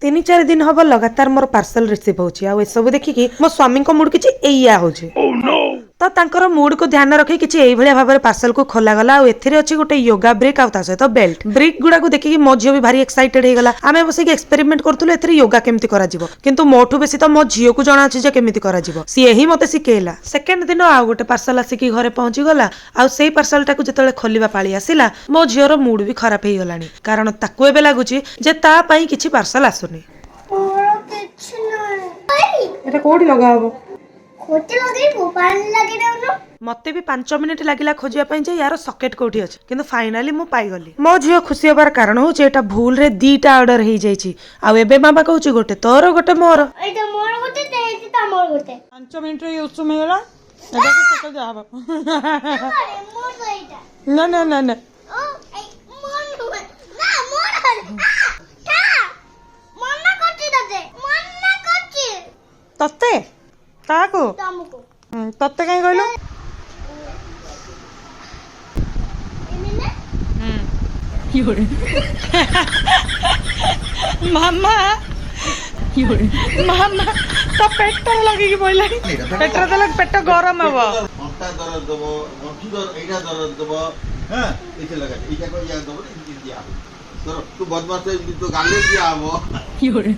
3-4 दिन हम लगातार मोर पार्सल रिसीव होची आ सब देखिकी मो स्वामी को मूड किछि एया होची तो तांकर मूड को ध्यान रखी किछि एई भलिया भाबरे पार्सल को खोला गला आ एथिरे अछि गोटे योगा ब्रेक आ ता सहित बेल्ट ब्रेक गुडा को देखिकी मो झियो भी भारी एक्साइटेड हे गला आमे बसे के एक्सपेरिमेंट करथुले एथिरे योगा केमति करा जिवो किंतु मोठु बेसी तो मो झियो को जणा अछि जे केमति करा जिवो सी एही मते सिकेला सेकंड दिन आ गोटे पार्सल आसी की घरे पहुंची गला आ सेई पार्सल टाकू जेतले खोलिबा पाळी आसिला मो झियो रो मूड भी खराब हे गलानी कारण ताकू एबे लागुची जे ता पई किछि पार्सल आसुनी एटा कोडी लगाबो खोटे लगे मोबाइल लगे देउनो मते भी 5 मिनिट लागिला खोजिया पई जे यार सॉकेट कोठी अछि किंतु फाइनली मु पाई गली मो झियो खुशी होबार कारण हो जे एटा भूल रे दीटा ऑर्डर हे जाईची आ एबे मामा कहूची गोटे तोर गोटे मोर एटा मोर गोटे तेती ता मोर गोटे 5 मिनिट रे उसुम हेला एटा से सके जाबा अरे मोर गईटा ना ना ना ना ओ मोर ना मोर ता मन्ना करती दते मन्ना करती तत्ते ताको तमको तत्ते काई कहलो योरे मामा योरे मामा तो पेट लगी की बोला पेट रे लग पेट गरम हबो मक्का दर्द दबो मक्की दर्द एटा दर्द दबो हां इसे लगा एटा को या दबो दिया तू बदमाश तो गाले दिया हबो योरे